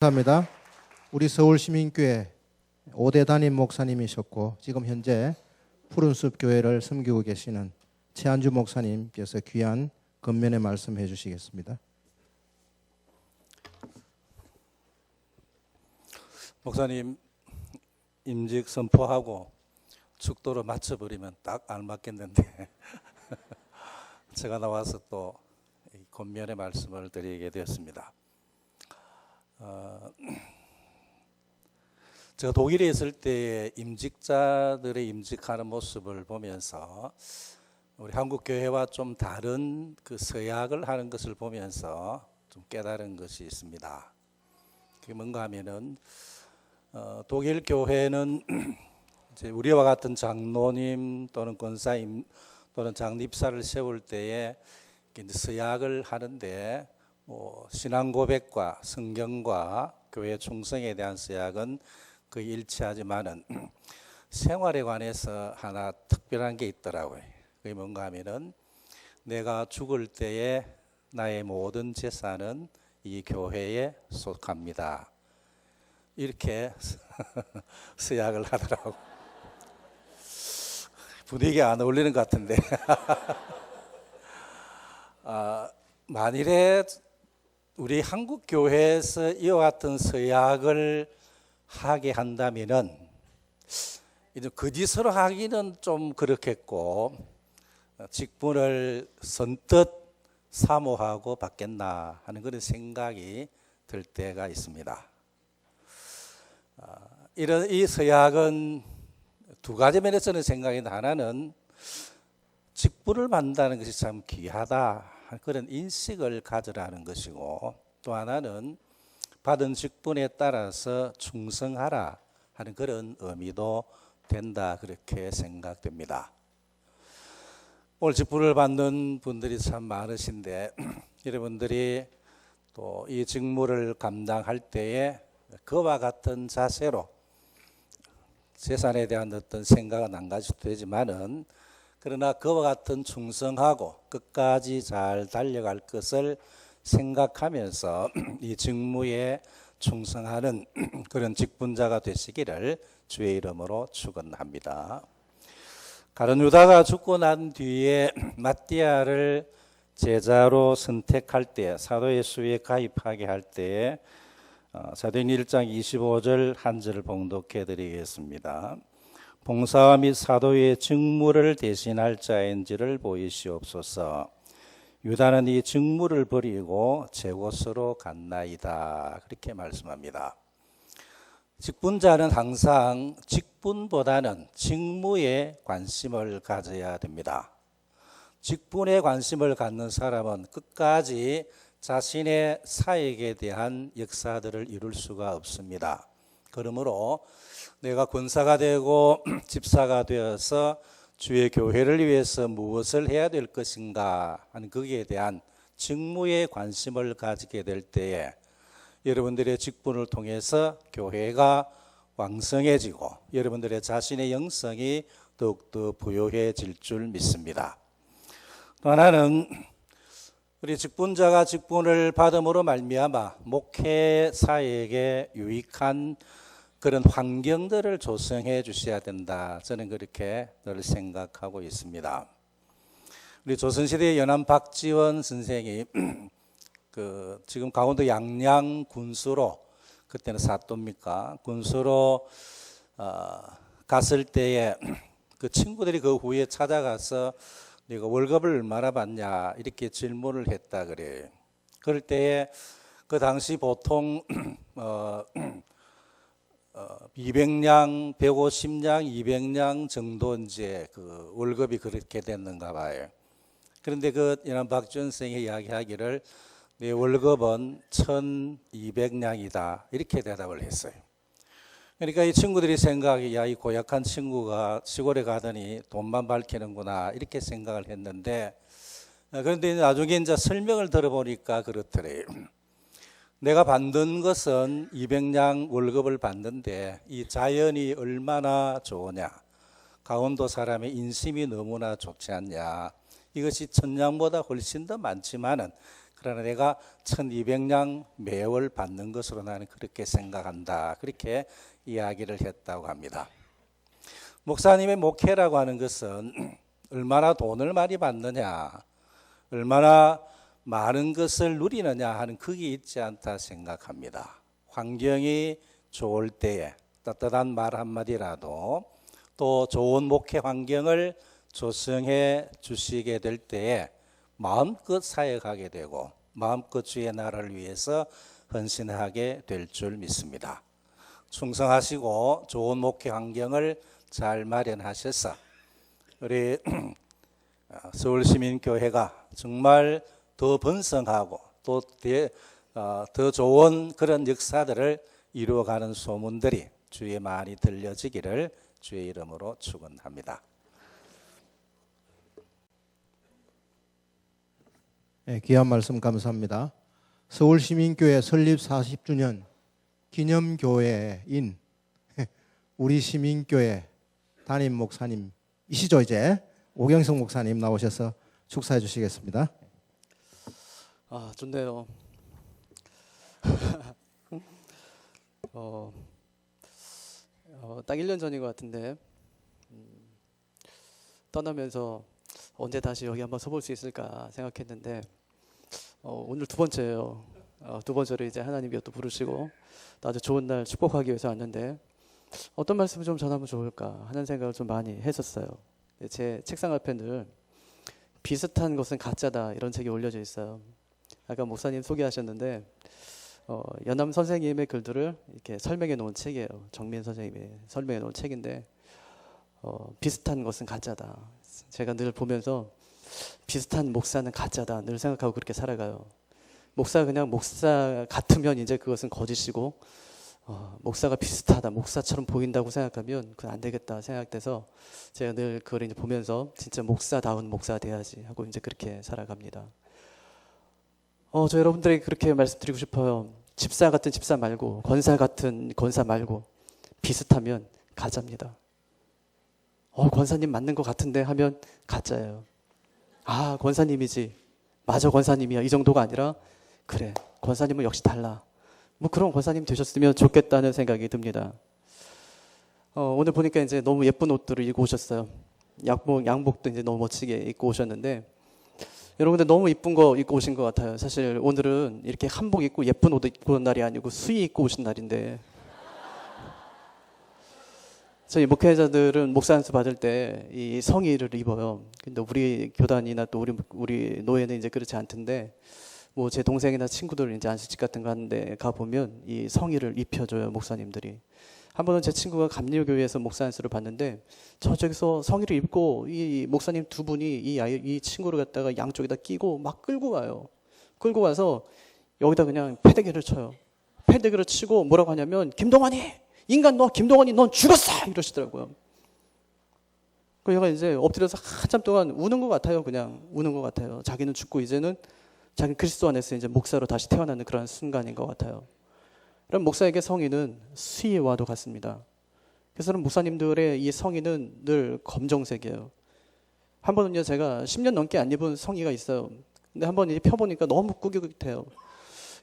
감사합니다. 우리 서울시민교회 5대 담임 목사님이셨고 지금 현재 푸른숲 교회를 섬기고 계시는 최한주 목사님께서 귀한 권면의 말씀 해주시겠습니다. 목사님 임직 선포하고 축도로 맞춰버리면 딱 알맞겠는데 제가 나와서 또 권면의 말씀을 드리게 되었습니다. 제가 독일에 있을 때 임직자들의 임직하는 모습을 보면서 우리 한국 교회와 좀 다른 그 서약을 하는 것을 보면서 좀 깨달은 것이 있습니다. 그게 뭔가 하면은 독일 교회는 이제 우리와 같은 장로님 또는 권사님 또는 장립사를 세울 때에 이제 서약을 하는데 신앙 고백과 성경과 교회 충성에 대한 서약은 거의 일치하지만은 생활에 관해서 하나 특별한 게 있더라고요. 그게 뭔가 하면은 내가 죽을 때에 나의 모든 재산은 이 교회에 속합니다. 이렇게 서약을 하더라고. 분위기가 안 어울리는 것 같은데 만일에 우리 한국 교회에서 이와 같은 서약을 하게 한다면은 이제 거짓으로 하기는 좀 그렇겠고 직분을 선뜻 사모하고 받겠나 하는 그런 생각이 들 때가 있습니다. 이런 이 서약은 두 가지 면에서는 생각이 하나는 직분을 받는다는 것이 참 귀하다 그런 인식을 가져라는 것이고 또 하나는 받은 직분에 따라서 충성하라 하는 그런 의미도 된다 그렇게 생각됩니다. 오늘 직분을 받는 분들이 참 많으신데 여러분들이 또 이 직무를 감당할 때에 그와 같은 자세로 재산에 대한 어떤 생각은 안 가져도 되지만은 그러나 그와 같은 충성하고 끝까지 잘 달려갈 것을 생각하면서 이 직무에 충성하는 그런 직분자가 되시기를 주의 이름으로 축원합니다. 가룟 유다가 죽고 난 뒤에 마띠아를 제자로 선택할 때 사도의 수에 가입하게 할 때에 사도행 1장 25절 한 절을 봉독해 드리겠습니다. 봉사와 및 사도의 직무를 대신할 자인지를 보이시옵소서. 유다는 이 직무를 버리고 제 곳으로 갔나이다. 그렇게 말씀합니다. 직분자는 항상 직분보다는 직무에 관심을 가져야 됩니다. 직분에 관심을 갖는 사람은 끝까지 자신의 사역에 대한 역사들을 이룰 수가 없습니다. 그러므로 내가 권사가 되고 집사가 되어서 주의 교회를 위해서 무엇을 해야 될 것인가 하는 거기에 대한 직무에 관심을 가지게 될 때에 여러분들의 직분을 통해서 교회가 왕성해지고 여러분들의 자신의 영성이 더욱더 부요해질 줄 믿습니다. 또 하나는 우리 직분자가 직분을 받음으로 말미암아 목회 사역에 유익한 그런 환경들을 조성해 주셔야 된다. 저는 그렇게 늘 생각하고 있습니다. 우리 조선시대 연암 박지원 선생이 지금 강원도 양양 군수로 그때는 사또입니까? 군수로 갔을 때에 그 친구들이 그 후에 찾아가서 네가 월급을 얼마나 받냐 이렇게 질문을 했다 그래요. 그럴 때에 그 당시 보통 200냥, 150냥, 200냥 정도 이제 그 월급이 그렇게 됐는가 봐요. 그런데 그 연암 박지원 선생이 이야기하기를 내 월급은 1200냥이다 이렇게 대답을 했어요. 그러니까 이 친구들이 생각이 이 고약한 친구가 시골에 가더니 돈만 밝히는구나 이렇게 생각을 했는데 그런데 나중에 이제 설명을 들어보니까 그렇더래요. 내가 받는 것은 200냥 월급을 받는데 이 자연이 얼마나 좋으냐, 강원도 사람의 인심이 너무나 좋지 않냐, 이것이 천냥보다 훨씬 더 많지만은 그러나 내가 1200냥 매월 받는 것으로 나는 그렇게 생각한다. 그렇게 이야기를 했다고 합니다. 목사님의 목회라고 하는 것은 얼마나 돈을 많이 받느냐, 얼마나 많은 것을 누리느냐 하는 그게 있지 않다 생각합니다. 환경이 좋을 때에 따뜻한 말 한마디라도 또 좋은 목회 환경을 조성해 주시게 될 때에 마음껏 사역하게 되고 마음껏 주의 나라를 위해서 헌신하게 될 줄 믿습니다. 충성하시고 좋은 목회 환경을 잘 마련하셔서 우리 서울시민교회가 정말 더 번성하고 또 더 좋은 그런 역사들을 이루어가는 소문들이 주위에 많이 들려지기를 주의 이름으로 축원합니다. 네, 귀한 말씀 감사합니다. 서울시민교회 설립 40주년 기념교회인 우리 시민교회 담임 목사님이시죠. 이제 오경석 목사님 나오셔서 축사해 주시겠습니다. 아, 좋네요. 딱 1년 전인 것 같은데 떠나면서 언제 다시 여기 한번 서볼 수 있을까 생각했는데 오늘 두 번째예요. 두 번째로 이제 하나님이 또 부르시고 또 아주 좋은 날 축복하기 위해서 왔는데 어떤 말씀을 좀 전하면 좋을까 하는 생각을 좀 많이 했었어요. 제 책상 앞에 늘 비슷한 것은 가짜다 이런 책이 올려져 있어요. 아까 목사님 소개하셨는데 연암 선생님의 글들을 이렇게 설명해 놓은 책이에요. 정민 선생님이 설명해 놓은 책인데 비슷한 것은 가짜다. 제가 늘 보면서 비슷한 목사는 가짜다 늘 생각하고 그렇게 살아가요. 목사가 그냥 목사 같으면 이제 그것은 거짓이고 목사가 비슷하다, 목사처럼 보인다고 생각하면 그건 안 되겠다 생각돼서 제가 늘 그걸 이제 보면서 진짜 목사다운 목사 돼야지 하고 이제 그렇게 살아갑니다. 저 여러분들에게 그렇게 말씀드리고 싶어요. 집사 같은 집사 말고 권사 같은 권사 말고 비슷하면 가짜입니다. 권사님 맞는 것 같은데 하면 가짜예요. 아, 권사님이지. 맞아, 권사님이야. 이 정도가 아니라 그래, 권사님은 역시 달라. 뭐 그런 권사님 되셨으면 좋겠다는 생각이 듭니다. 오늘 보니까 이제 너무 예쁜 옷들을 입고 오셨어요. 양복도 이제 너무 멋지게 입고 오셨는데 여러분들 너무 이쁜 거 입고 오신 것 같아요. 사실 오늘은 이렇게 한복 입고 예쁜 옷 입고 온 날이 아니고 수의 입고 오신 날인데 저희 목회자들은 목사 안수 받을 때 이 성의를 입어요. 근데 우리 교단이나 또 우리 노예는 이제 그렇지 않던데 뭐 제 동생이나 친구들 이제 안수집 같은 거 하는데 가 보면 이 성의를 입혀줘요 목사님들이. 한 번은 제 친구가 감리교회에서 목사 안수를 받는데 저쪽에서 성의를 입고 이 목사님 두 분이 이 친구를 갖다가 양쪽에다 끼고 막 끌고 와요. 끌고 와서 여기다 그냥 패대기를 쳐요. 패대기를 치고 뭐라고 하냐면 김동환이 인간 너 김동환이 넌 죽었어 이러시더라고요. 그 얘가 이제 엎드려서 한참 동안 우는 것 같아요. 그냥 우는 것 같아요. 자기는 죽고 이제는 자기 그리스도 안에서 이제 목사로 다시 태어나는 그런 순간인 것 같아요. 그럼 목사에게 성의는 수의와도 같습니다. 그래서 목사님들의 이 성의는 늘 검정색이에요. 한 번은요 제가 10년 넘게 안 입은 성의가 있어요. 근데 한 번 이제 펴보니까 너무 꾸깃꾸깃해요.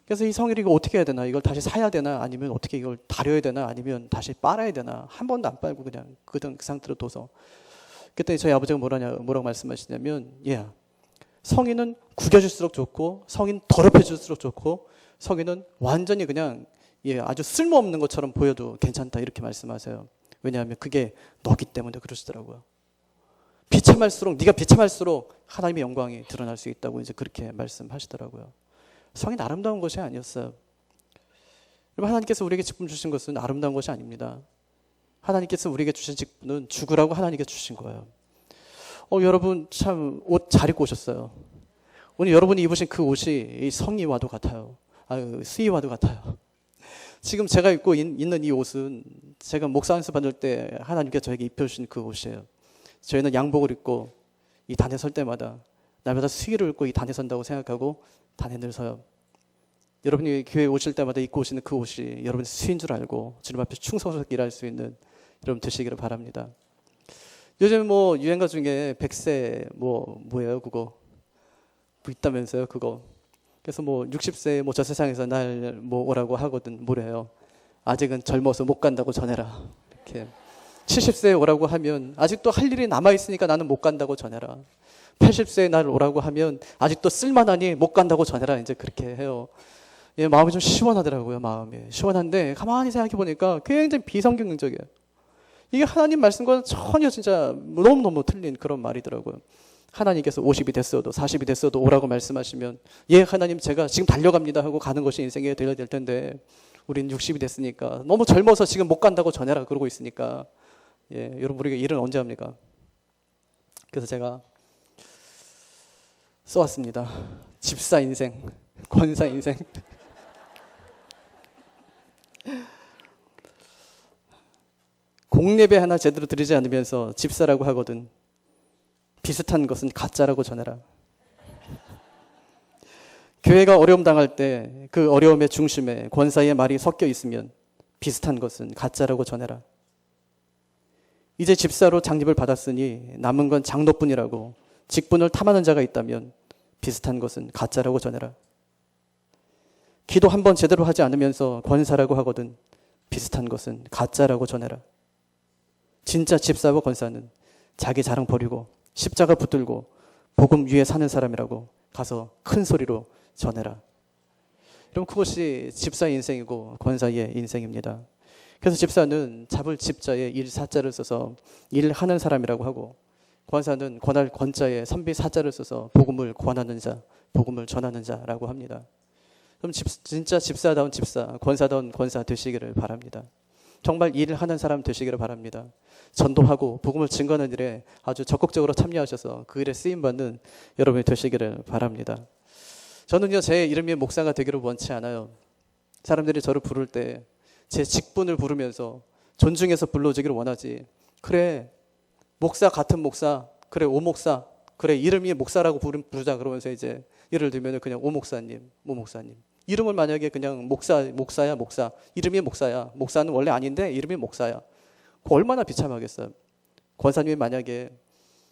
그래서 이 성의를 이거 어떻게 해야 되나? 이걸 다시 사야 되나? 아니면 어떻게 이걸 다려야 되나? 아니면 다시 빨아야 되나? 한 번도 안 빨고 그냥 그 상태로 둬서. 그때 저희 아버지가 뭐라고 말씀하시냐면 성의는 구겨질수록 좋고 성의는 더럽혀질수록 좋고 성의는 완전히 그냥 아주 쓸모없는 것처럼 보여도 괜찮다 이렇게 말씀하세요. 왜냐하면 그게 너기 때문에 그러시더라고요. 네가 비참할수록 하나님의 영광이 드러날 수 있다고 이제 그렇게 말씀하시더라고요. 성이 아름다운 것이 아니었어요. 여러분 하나님께서 우리에게 직분 주신 것은 아름다운 것이 아닙니다. 하나님께서 우리에게 주신 직분은 죽으라고 하나님께 주신 거예요. 여러분 참 옷 잘 입고 오셨어요. 오늘 여러분이 입으신 그 옷이 성의와도 같아요. 수의와도 같아요. 지금 제가 입고 있는 이 옷은 제가 목사 안수 받을 때 하나님께서 저에게 입혀주신 그 옷이에요. 저희는 양복을 입고 이 단에 설 때마다 날마다 수의를 입고 이 단에 선다고 생각하고 단에 늘 서요. 여러분이 교회에 오실 때마다 입고 오시는 그 옷이 여러분의 수인 줄 알고 주님 앞에 충성스럽게 일할 수 있는 여러분 되시기를 바랍니다. 요즘 뭐 유행가 중에 백세 뭐예요 그거 뭐 있다면서요 그거 그래서 뭐 60세 뭐 저 세상에서 날 뭐 오라고 하거든 뭐래요. 아직은 젊어서 못 간다고 전해라. 이렇게 70세에 오라고 하면 아직도 할 일이 남아 있으니까 나는 못 간다고 전해라. 80세에 날 오라고 하면 아직도 쓸만하니 못 간다고 전해라. 이제 그렇게 해요. 예, 마음이 좀 시원하더라고요. 마음이 시원한데 가만히 생각해 보니까 굉장히 비성경적이에요. 이게 하나님 말씀과 전혀 진짜 너무너무 틀린 그런 말이더라고요. 하나님께서 50이 됐어도 40이 됐어도 오라고 말씀하시면 예 하나님 제가 지금 달려갑니다 하고 가는 것이 인생에 되어야 될 텐데 우린 60이 됐으니까 너무 젊어서 지금 못 간다고 전해라 그러고 있으니까 예 여러분 우리가 일은 언제 합니까? 그래서 제가 써왔습니다. 집사 인생, 권사 인생. 공예배 하나 제대로 드리지 않으면서 집사라고 하거든. 비슷한 것은 가짜라고 전해라. 교회가 어려움 당할 때 그 어려움의 중심에 권사의 말이 섞여 있으면 비슷한 것은 가짜라고 전해라. 이제 집사로 장립을 받았으니 남은 건 장로뿐이라고 직분을 탐하는 자가 있다면 비슷한 것은 가짜라고 전해라. 기도 한 번 제대로 하지 않으면서 권사라고 하거든 비슷한 것은 가짜라고 전해라. 진짜 집사와 권사는 자기 자랑 버리고 십자가 붙들고 복음 위에 사는 사람이라고 가서 큰 소리로 전해라. 여러분 그것이 집사의 인생이고 권사의 인생입니다. 그래서 집사는 잡을 집자에 일사자를 써서 일하는 사람이라고 하고 권사는 권할 권자에 선비사자를 써서 복음을 권하는 자, 복음을 전하는 자라고 합니다. 그럼 진짜 집사다운 집사, 권사다운 권사 되시기를 바랍니다. 정말 일하는 사람 되시기를 바랍니다. 전도하고 복음을 증거하는 일에 아주 적극적으로 참여하셔서 그 일에 쓰임받는 여러분이 되시기를 바랍니다. 저는요 제 이름이 목사가 되기를 원치 않아요. 사람들이 저를 부를 때 제 직분을 부르면서 존중해서 불러주기를 원하지. 그래 목사 같은 목사, 그래 오 목사, 그래 이름이 목사라고 부르자 그러면서 이제 예를 들면 그냥 오 목사님, 모 목사님. 이름을 만약에 그냥 목사야 목사, 이름이 목사야. 목사는 원래 아닌데 이름이 목사야. 얼마나 비참하겠어요. 권사님이 만약에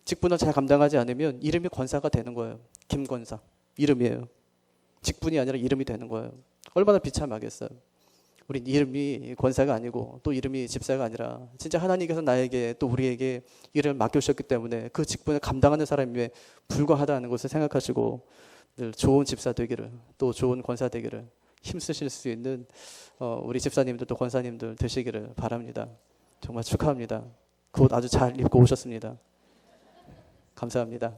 직분을 잘 감당하지 않으면 이름이 권사가 되는 거예요. 김권사 이름이에요. 직분이 아니라 이름이 되는 거예요. 얼마나 비참하겠어요. 우린 이름이 권사가 아니고 또 이름이 집사가 아니라 진짜 하나님께서 나에게 또 우리에게 일을 맡겨주셨기 때문에 그 직분을 감당하는 사람에 불과하다는 것을 생각하시고 늘 좋은 집사 되기를 또 좋은 권사 되기를 힘쓰실 수 있는 우리 집사님들 또 권사님들 되시기를 바랍니다. 정말 축하합니다. 그 옷 아주 잘 입고 오셨습니다. 감사합니다.